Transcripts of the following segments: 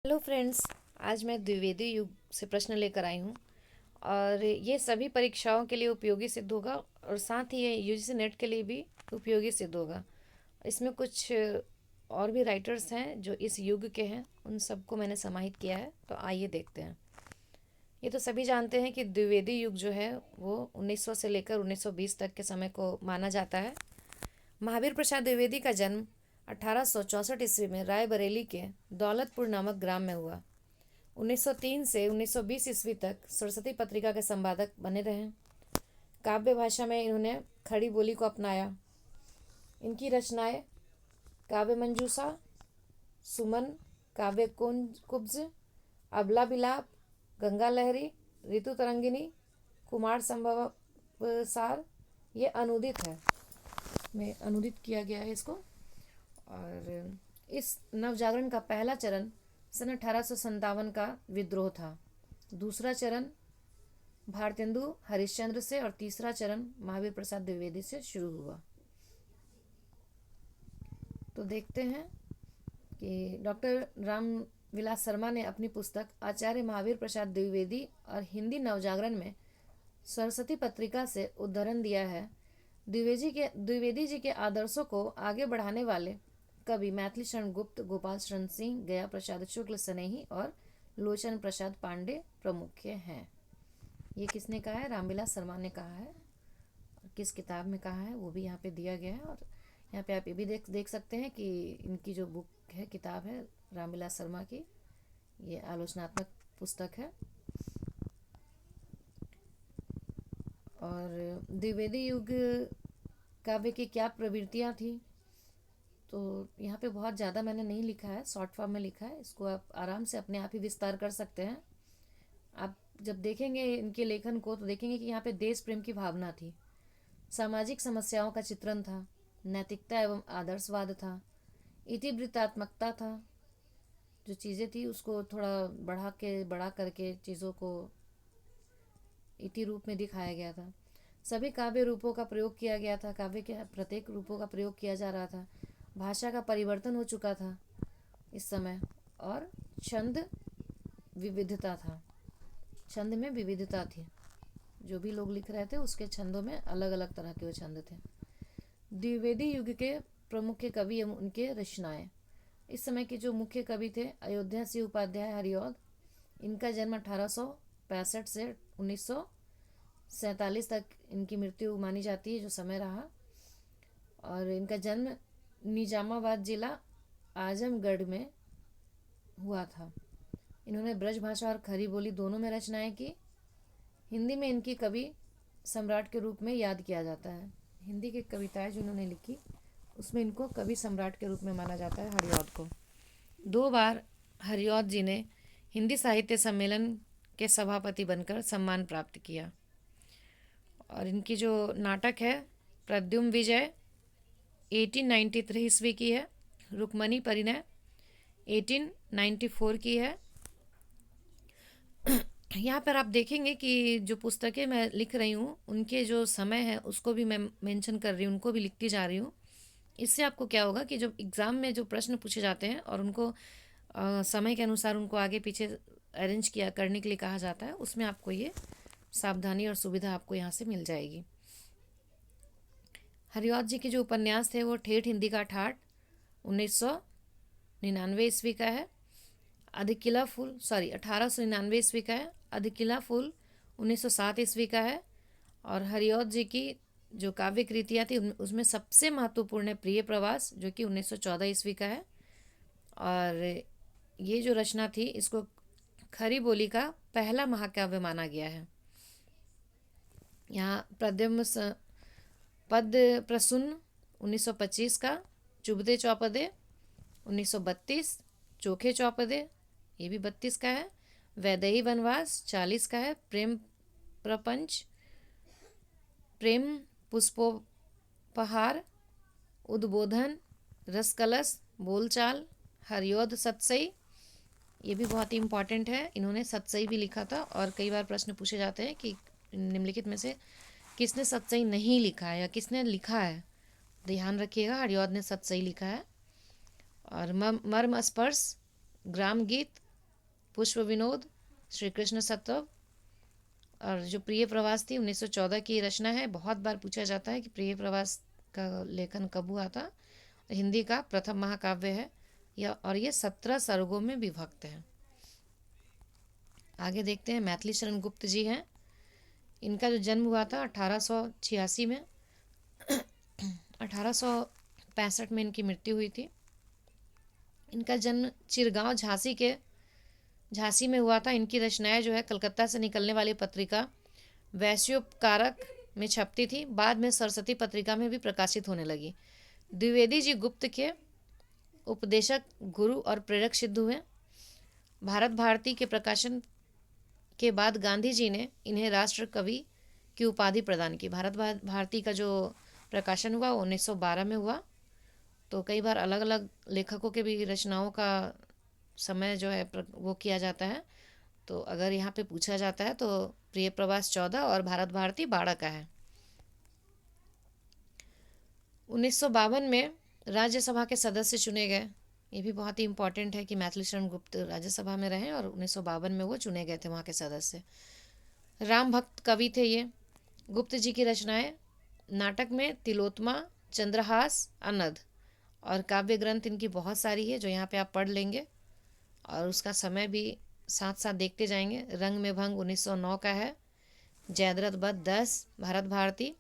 Hello friends. आज मैं द्विवेदी युग से प्रश्न लेकर आई हूँ और ये सभी परीक्षाओं के लिए उपयोगी सिद्ध होगा और साथ ही ये यूजीसी नेट के लिए भी उपयोगी सिद्ध होगा। इसमें कुछ और भी राइटर्स हैं जो इस युग के हैं, उन सबको मैंने समाहित किया है, तो आइए देखते हैं। ये तो सभी जानते हैं कि द्विवेदी युग जो है वो 1900 से लेकर 1920 तक के समय को माना जाता है। महावीर प्रसाद द्विवेदी का जन्म 1864 ईस्वी में रायबरेली के दौलतपुर नामक ग्राम में हुआ। 1903 से 1920 ईस्वी तक सरस्वती पत्रिका के संपादक बने रहे। काव्य भाषा में इन्होंने खड़ी बोली को अपनाया। इनकी रचनाएं काव्य मंजूषा, सुमन, काव्य कुब्ज, अबला बिलाप, गंगा लहरी, ऋतु तरंगिनी, कुमार संभव सार, ये अनुदित है, में अनुदित किया गया है इसको। और इस नवजागरण का पहला चरण सन 1857 का विद्रोह था। दूसरा चरण भारतेंदु हरिश्चंद्र से और तीसरा चरण महावीर प्रसाद द्विवेदी से शुरू हुआ। तो देखते हैं कि डॉक्टर राम विलास शर्मा ने अपनी पुस्तक आचार्य महावीर प्रसाद द्विवेदी और हिंदी नवजागरण में सरस्वती पत्रिका से उद्धरण दिया है। द्विवेदी जी के आदर्शों को आगे बढ़ाने वाले कवि मैथिली शरण गुप्त, गोपाल शरण सिंह, गया प्रसाद शुक्ल स्नेही और लोचन प्रसाद पांडे प्रमुख हैं। ये किसने कहा है? रामविलास शर्मा ने कहा है। किस किताब में कहा है वो भी यहाँ पे दिया गया है। और यहाँ पे आप ये भी देख सकते हैं कि इनकी जो बुक है, किताब है रामविलास शर्मा की, ये आलोचनात्मक पुस्तक है। और द्विवेदी युग काव्य की क्या प्रवृत्तियाँ थी, तो यहाँ पे बहुत ज़्यादा मैंने नहीं लिखा है, शॉर्ट फॉर्म में लिखा है। इसको आप आराम से अपने आप ही विस्तार कर सकते हैं। आप जब देखेंगे इनके लेखन को तो देखेंगे कि यहाँ पे देश प्रेम की भावना थी, सामाजिक समस्याओं का चित्रण था, नैतिकता एवं आदर्शवाद था, इतिवृत्तात्मकता था। जो चीज़ें थी उसको थोड़ा बढ़ा करके चीज़ों को इति रूप में दिखाया गया था। सभी काव्य रूपों का प्रयोग किया गया था, काव्य के प्रत्येक रूपों का प्रयोग किया जा रहा था। भाषा का परिवर्तन हो चुका था इस समय, और छंद विविधता था, छंद में विविधता थी। जो भी लोग लिख रहे थे उसके छंदों में अलग अलग तरह के वो छंद थे। द्विवेदी युग के प्रमुख कवि एवं उनके रचनाएं। इस समय के जो मुख्य कवि थे अयोध्या सिंह उपाध्याय हरिऔध। इनका जन्म 1865 से 1947 तक इनकी मृत्यु मानी जाती है, जो समय रहा। और इनका जन्म निजामाबाद जिला आजमगढ़ में हुआ था। इन्होंने ब्रज भाषा और खड़ी बोली दोनों में रचनाएं की। हिंदी में इनकी कवि सम्राट के रूप में याद किया जाता है। हिंदी की कविताएं जो इन्होंने लिखी उसमें इनको कवि सम्राट के रूप में माना जाता है, हरिऔध को। 2 बार हरिऔध जी ने हिंदी साहित्य सम्मेलन के सभापति बनकर सम्मान प्राप्त किया। और इनकी जो नाटक है प्रद्युम्न विजय 1893 ईस्वी की है, रुक्मणी परिणय 1894 की है। यहाँ पर आप देखेंगे कि जो पुस्तकें मैं लिख रही हूँ उनके जो समय है उसको भी मैं मेंशन कर रही हूँ, उनको भी लिखती जा रही हूँ। इससे आपको क्या होगा कि जो एग्ज़ाम में जो प्रश्न पूछे जाते हैं और उनको समय के अनुसार उनको आगे पीछे अरेंज किया करने के लिए कहा जाता है, उसमें आपको ये सावधानी और सुविधा आपको यहाँ से मिल जाएगी। हरिऔध जी के जो उपन्यास थे वो ठेठ हिंदी का ठाठ 1999 ईस्वी का है। अधिकिला फूल 1899 ईस्वी का है। अधिकिला फूल 1907 ईस्वी का है। और हरिऔध जी की जो काव्य कृतियाँ थी उसमें सबसे महत्वपूर्ण है प्रिय प्रवास, जो कि 1914 ईस्वी का है। और ये जो रचना थी इसको खरी बोली का पहला महाकाव्य माना गया है। यहाँ पद प्रसून 1925 का, चुभते चौपदे 1932, चोखे चौपदे ये भी 32 का है, वैदेही वनवास 40 का है, प्रेम प्रपंच, प्रेम पुष्पोपहार, उद्बोधन, रसकलश, बोलचाल, हरिऔध सतसई ये भी बहुत ही इम्पॉर्टेंट है। इन्होंने सतसई भी लिखा था और कई बार प्रश्न पूछे जाते हैं कि निम्नलिखित में से किसने सतसई नहीं लिखा है या किसने लिखा है। ध्यान रखिएगा, हरिऔध ने सतसई लिखा है। और मर्म स्पर्श, ग्राम गीत, पुष्प विनोद, श्री कृष्ण सत्व, और जो प्रिय प्रवास थी 1914 की रचना है। बहुत बार पूछा जाता है कि प्रिय प्रवास का लेखन कब हुआ था। हिंदी का प्रथम महाकाव्य है यह, और ये 17 सर्गों में विभक्त है। आगे देखते हैं, मैथिली शरण गुप्त जी हैं। इनका जो जन्म हुआ था 1886 में, 1865 में इनकी मृत्यु हुई थी। इनका जन्म चिरगांव झांसी में हुआ था। इनकी रचनाएं जो है कलकत्ता से निकलने वाली पत्रिका वैश्योपकारक में छपती थी। बाद में सरस्वती पत्रिका में भी प्रकाशित होने लगी। द्विवेदी जी गुप्त के उपदेशक, गुरु और प्रेरक सिद्ध हुए। भारत भारती के प्रकाशन के बाद गांधी जी ने इन्हें राष्ट्र कवि की उपाधि प्रदान की। भारत भारती का जो प्रकाशन हुआ वो 1912 में हुआ। तो कई बार अलग अलग लेखकों के भी रचनाओं का समय जो है वो किया जाता है। तो अगर यहाँ पे पूछा जाता है तो प्रिय प्रवास 14 और भारत भारती 12 का है। 1952 में राज्यसभा के सदस्य चुने गए। ये भी बहुत ही इम्पोर्टेंट है कि मैथिली शरण गुप्त राज्यसभा में रहे और 1952 में वो चुने गए थे वहाँ के सदस्य। राम भक्त कवि थे ये। गुप्त जी की रचनाएं नाटक में तिलोत्तमा, चंद्रहास, अनद, और काव्य ग्रंथ इनकी बहुत सारी है जो यहाँ पे आप पढ़ लेंगे और उसका समय भी साथ साथ देखते जाएंगे। रंग में भंग 1909 का है। जयद्रथ वध 10, भारत भारती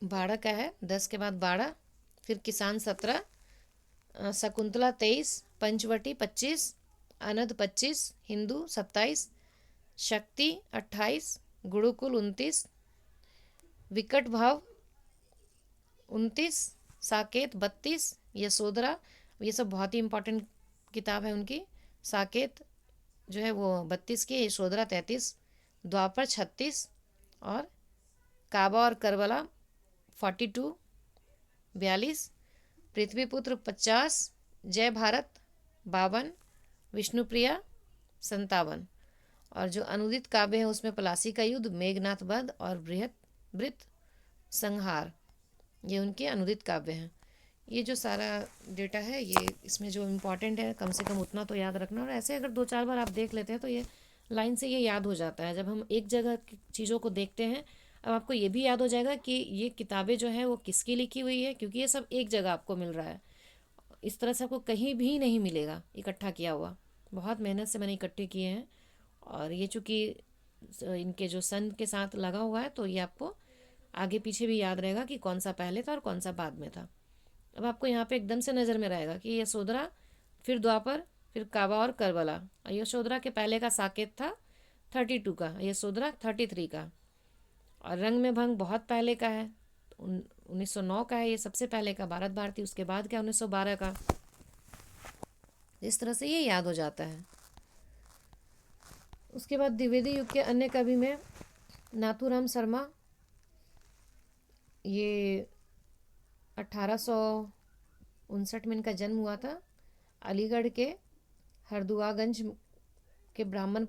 12 का है, 10 के बाद 12। फिर किसान 17, शकुंतला 23, पंचवटी 25, अनद 25, हिंदू 27, शक्ति 28, गुरुकुल 29, विकट भाव 29, साकेत 32, यशोधरा, ये सब बहुत ही इम्पोर्टेंट किताब है उनकी। साकेत जो है वो 32 की, यशोधरा 33, द्वापर 36, और काबा और करबला 42 42, पृथ्वीपुत्र 50, जय भारत 52, विष्णुप्रिया 57। और जो अनुदित काव्य है उसमें पलासी का युद्ध, मेघनाथ वध और वृत्त संहार, ये उनके अनुदित काव्य हैं। ये जो सारा डेटा है ये इसमें जो इम्पोर्टेंट है कम से कम उतना तो याद रखना। और ऐसे अगर 2-4 बार आप देख लेते हैं तो ये लाइन से ये याद हो जाता है। जब हम एक जगह की चीज़ों को देखते हैं, अब आपको ये भी याद हो जाएगा कि ये किताबें जो हैं वो किसकी लिखी हुई है, क्योंकि ये सब एक जगह आपको मिल रहा है। इस तरह से आपको कहीं भी नहीं मिलेगा इकट्ठा किया हुआ। बहुत मेहनत से मैंने इकट्ठे किए हैं। और ये चूँकि इनके जो सन के साथ लगा हुआ है तो ये आपको आगे पीछे भी याद रहेगा कि कौन सा पहले था और कौन सा बाद में था। अब आपको यहाँ पे एकदम से नज़र में रहेगा कि यशोधरा, फिर द्वापर, फिर काबा और करबला। यशोधरा के पहले का साकेत था 32 का, यशोधरा 33 का। और रंग में भंग बहुत पहले का है, 1909 का है ये सबसे पहले का। भारत भारती उसके बाद का 1912 का। इस तरह से ये याद हो जाता है। उसके बाद द्विवेदी युग के अन्य कवि में नाथूराम शर्मा, ये 1859 में इनका जन्म हुआ था। अलीगढ़ के हरदुआगंज के ब्राह्मण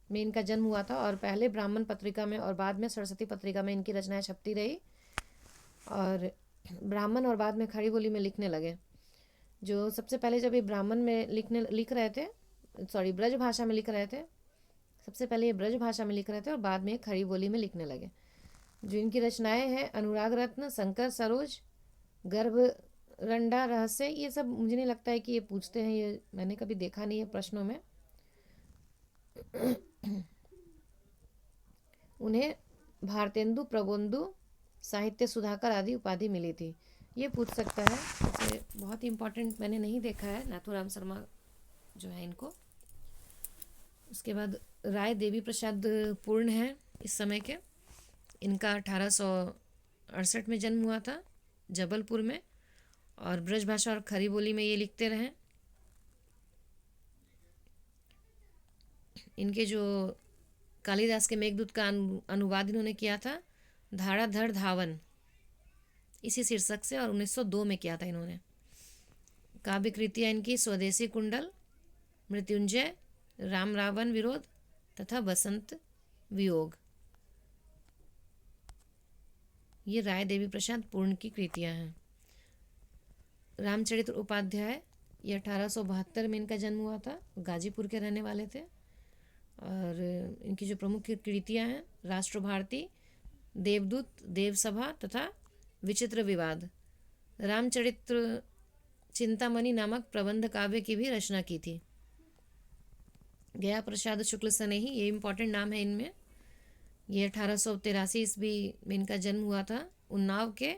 में इनका जन्म हुआ था और पहले ब्राह्मण पत्रिका में और बाद में सरस्वती पत्रिका में इनकी रचनाएं छपती रही। और ब्राह्मण और बाद में खड़ी बोली में लिखने लगे। जो सबसे पहले जब ये ब्राह्मण में लिख रहे थे, सॉरी ब्रज भाषा में लिख रहे थे, सबसे पहले ये ब्रज भाषा में लिख रहे थे और बाद में खड़ी बोली में लिखने लगे। जो इनकी रचनाएं हैं अनुराग रत्न, शंकर सरोज, गर्भ रंडा रहस्य, ये सब मुझे नहीं लगता है कि ये पूछते हैं, ये मैंने कभी देखा नहीं है प्रश्नों में। उन्हें भारतेंदु, प्रबंधु, साहित्य सुधाकर आदि उपाधि मिली थी। ये पूछ सकता है। इसे बहुत ही इम्पोर्टेंट मैंने नहीं देखा है नाथूराम शर्मा जो है इनको। उसके बाद राय देवी प्रसाद पूर्ण है इस समय के। इनका 1868 में जन्म हुआ था जबलपुर में, और ब्रजभाषा और खड़ी बोली में ये लिखते रहे। इनके जो कालिदास के मेघदूत का अनुवाद इन्होंने किया था धाराधर धावन इसी शीर्षक से, और 1902 में किया था इन्होंने। काव्य कृतियाँ इनकी स्वदेशी कुंडल, मृत्युंजय, राम रावण विरोध तथा बसंत वियोग। ये राय देवी प्रसाद पूर्ण की कृतियाँ हैं। रामचरित्र उपाध्याय, ये 1872 में इनका जन्म हुआ था, गाजीपुर के रहने वाले थे। और इनकी जो प्रमुख कृतियाँ हैं, राष्ट्र भारती, देवदूत, देवसभा तथा विचित्र विवाद। रामचरित्र चिंतामणि नामक प्रबंध काव्य की भी रचना की थी। गया प्रसाद शुक्ल सनेही, ये इम्पॉर्टेंट नाम है इनमें। ये 1883 ईस्वी में इनका जन्म हुआ था, उन्नाव के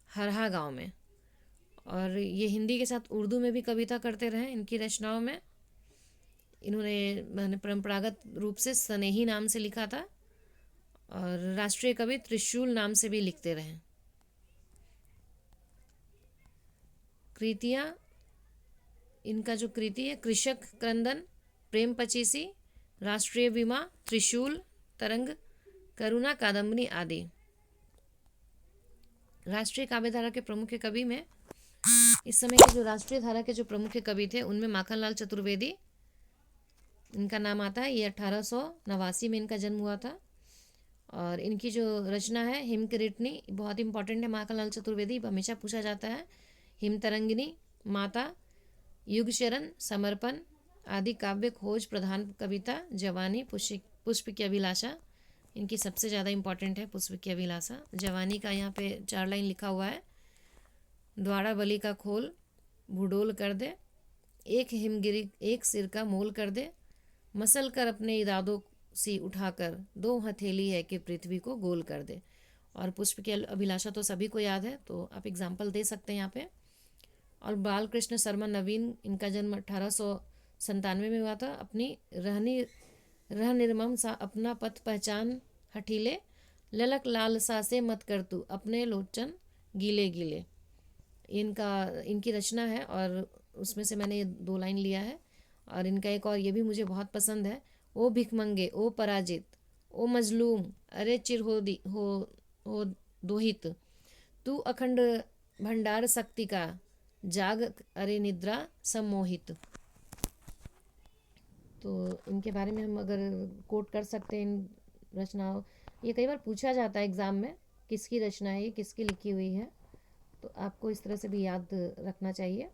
हरहा गांव में। और ये हिंदी के साथ उर्दू में भी कविता करते रहे। इनकी रचनाओं में इन्होंने परंपरागत रूप से सनेही नाम से लिखा था और राष्ट्रीय कवि त्रिशूल नाम से भी लिखते रहे। कृतियाँ, इनका जो कृति है, कृषक क्रंदन, प्रेम पचीसी, राष्ट्रीय बीमा, त्रिशूल, तरंग, करुणा कादम्बनी आदि। राष्ट्रीय काव्यधारा के प्रमुख कवि में इस समय के जो राष्ट्रीय धारा के जो प्रमुख कवि थे उनमें माखनलाल चतुर्वेदी इनका नाम आता है। ये 1889 में इनका जन्म हुआ था। और इनकी जो रचना है हिमकिरीटनी, बहुत इंपॉर्टेंट है। माखनलाल चतुर्वेदी हमेशा पूछा जाता है। हिमतरंगिनी, माता, युगशरण, समर्पण आदि काव्य खोज प्रधान कविता, जवानी, पुष्प की अभिलाषा इनकी सबसे ज़्यादा इंपॉर्टेंट है। पुष्प की अभिलाषा, जवानी का यहाँ पे 4 लाइन लिखा हुआ है। द्वारा बलि का खोल भूडोल कर दे, एक हिमगिरी एक सिर का मोल कर दे, मसल कर अपने इरादों सी उठाकर, 2 हथेली है कि पृथ्वी को गोल कर दे। और पुष्प की अभिलाषा तो सभी को याद है, तो आप एग्जाम्पल दे सकते हैं यहाँ पे। और बालकृष्ण शर्मा नवीन, इनका जन्म 1897 में हुआ था। अपनी रह निर्मम सा अपना पथ पहचान हठीले, ललक लालसा से मत कर तू अपने लोचन गीले गीले। इनकी रचना है और उसमें से मैंने ये 2 लाइन लिया है। और इनका एक और ये भी मुझे बहुत पसंद है। ओ भिखमंगे, ओ पराजित, ओ मजलूम, अरे चिर हो दोहित, तू अखंड भंडार शक्ति का, जाग अरे निद्रा सम्मोहित। तो इनके बारे में हम अगर कोट कर सकते हैं इन रचनाओं, ये कई बार पूछा जाता है एग्ज़ाम में, किसकी रचना है, किसकी लिखी हुई है, तो आपको इस तरह से भी याद रखना चाहिए।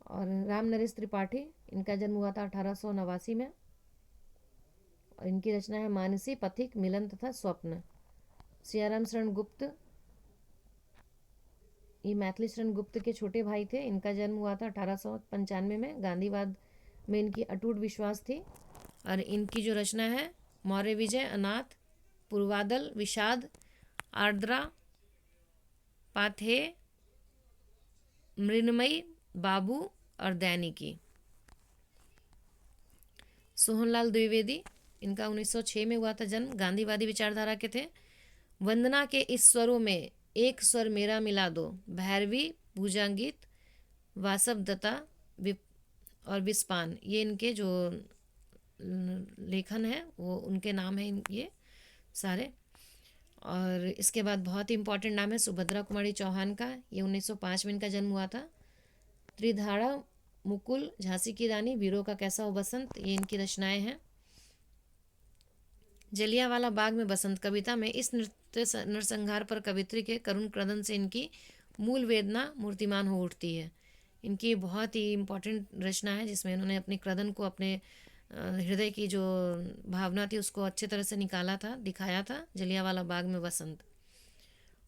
और राम नरेश त्रिपाठी, इनका जन्म हुआ था 1889 में। और इनकी रचना है मानसी, पथिक, मिलन तथा स्वप्न। सियाराम शरण गुप्त, ये मैथिली शरण गुप्त के छोटे भाई थे। इनका जन्म हुआ था 1895 में। गांधीवाद में इनकी अटूट विश्वास थी। और इनकी जो रचना है मौर्य विजय, अनाथ, पूर्वादल, विषाद, आर्द्रा, पाथे, मृण्मयी, बाबू और दैनिकी। सोहनलाल द्विवेदी, इनका 1906 में हुआ था जन्म। गांधीवादी विचारधारा के थे। वंदना के इस स्वरों में एक स्वर मेरा मिला दो, भैरवी, पूजागीत, वासवदत्ता और विस्पान, ये इनके जो लेखन है वो उनके नाम है ये सारे। और इसके बाद बहुत ही इंपॉर्टेंट नाम है सुभद्रा कुमारी चौहान का। ये 1905 में इनका जन्म हुआ था। त्रिधारा, मुकुल, झांसी की रानी, वीरों का कैसा हो बसंत, ये इनकी रचनाएं हैं। जलियांवाला बाग में बसंत कविता में इस नरसंहार पर कवित्री के करुण क्रदन से इनकी मूल वेदना मूर्तिमान हो उठती है। इनकी बहुत ही इम्पॉर्टेंट रचना है जिसमें इन्होंने अपने क्रदन को, अपने हृदय की जो भावना थी उसको अच्छे तरह से निकाला था, दिखाया था, जलियांवाला बाग में बसंत।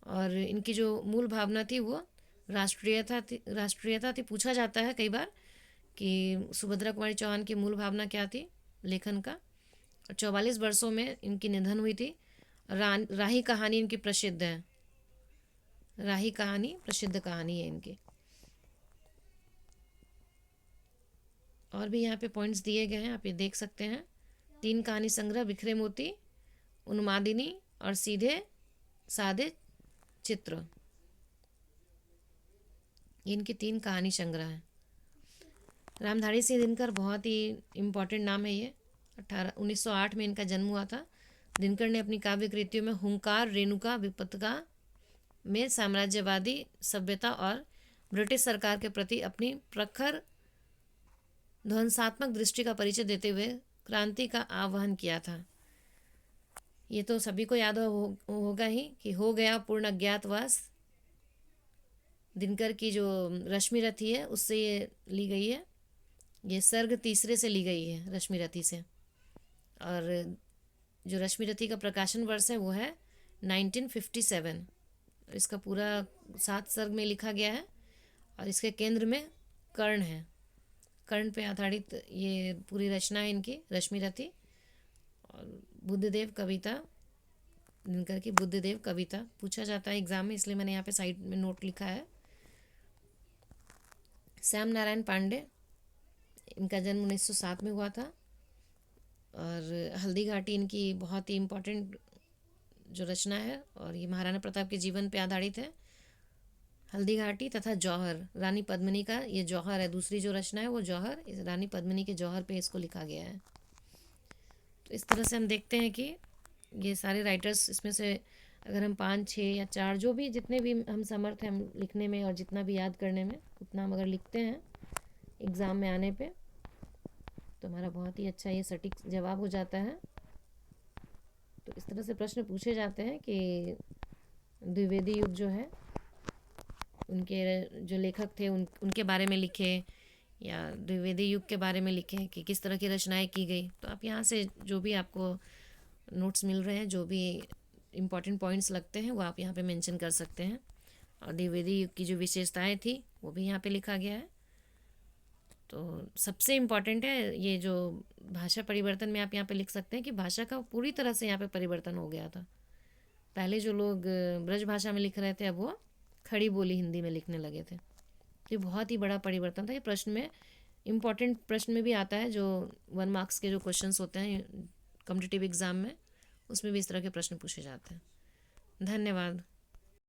और इनकी जो मूल भावना थी वो राष्ट्रीयता थी। पूछा जाता है कई बार कि सुभद्रा कुमारी चौहान की मूल भावना क्या थी लेखन का। 44 वर्षों में इनकी निधन हुई थी। राही कहानी इनकी प्रसिद्ध है। राही कहानी प्रसिद्ध कहानी है इनकी। और भी यहाँ पे पॉइंट्स दिए गए हैं, आप ये देख सकते हैं। 3 कहानी संग्रह, बिखरे मोती, उन्मादिनी और सीधे साधे चित्र, ये इनकी 3 कहानी संग्रह है। रामधारी सिंह दिनकर, बहुत ही इम्पॉर्टेंट नाम है ये। 1908 में इनका जन्म हुआ था। दिनकर ने अपनी काव्य कृतियों में हुंकार, रेणुका, विपत्तिका में साम्राज्यवादी सभ्यता और ब्रिटिश सरकार के प्रति अपनी प्रखर ध्वंसात्मक दृष्टि का परिचय देते हुए क्रांति का आह्वान किया था। ये तो सभी को याद होगा ही कि हो गया पूर्ण अज्ञातवास, दिनकर की जो रश्मि रथी है उससे ये ली गई है। ये सर्ग तीसरे से ली गई है रश्मि रथी से। और जो रश्मि रथी का प्रकाशन वर्ष है वो है 1957। इसका पूरा 7 सर्ग में लिखा गया है और इसके केंद्र में कर्ण है। कर्ण पे आधारित ये पूरी रचना है इनकी, रश्मि रथी। और बुद्धदेव कविता, दिनकर की बुद्धदेव कविता पूछा जाता है एग्जाम में, इसलिए मैंने यहाँ पे साइड में नोट लिखा है। श्याम नारायण पांडे, इनका जन्म 1907 में हुआ था। और हल्दी घाटी इनकी बहुत ही इम्पोर्टेंट जो रचना है, और ये महाराणा प्रताप के जीवन पे आधारित है। हल्दी घाटी तथा जौहर, रानी पद्मिनी का ये जौहर है, दूसरी जो रचना है वो जौहर, इस रानी पद्मिनी के जौहर पे इसको लिखा गया है। तो इस तरह से हम देखते हैं कि ये सारे राइटर्स, इसमें से अगर हम 5, 6 या 4 जो भी जितने भी हम समर्थ हैं हम लिखने में और जितना भी याद करने में, उतना हम अगर लिखते हैं एग्ज़ाम में आने पे तो हमारा बहुत ही अच्छा ये सटीक जवाब हो जाता है। तो इस तरह से प्रश्न पूछे जाते हैं कि द्विवेदी युग जो है उनके जो लेखक थे उनके बारे में लिखे, या द्विवेदी युग के बारे में लिखे कि किस तरह की रचनाएं की गई। तो आप यहाँ से जो भी आपको नोट्स मिल रहे हैं, जो भी इम्पॉर्टेंट पॉइंट्स लगते हैं वो आप यहाँ पे मेंशन कर सकते हैं। और द्विवेदी युग की जो विशेषताएं थी वो भी यहाँ पे लिखा गया है। तो सबसे इम्पॉर्टेंट है ये जो भाषा परिवर्तन में आप यहाँ पे लिख सकते हैं कि भाषा का पूरी तरह से यहाँ पे परिवर्तन हो गया था। पहले जो लोग ब्रज भाषा में लिख रहे थे अब वो खड़ी बोली हिंदी में लिखने लगे थे। ये बहुत ही बड़ा परिवर्तन था। ये प्रश्न में, इम्पॉर्टेंट प्रश्न में भी आता है, जो 1 मार्क्स के जो क्वेश्चंस होते हैं कॉम्पिटिटिव एग्ज़ाम में, उसमें भी इस तरह के प्रश्न पूछे जाते हैं। धन्यवाद।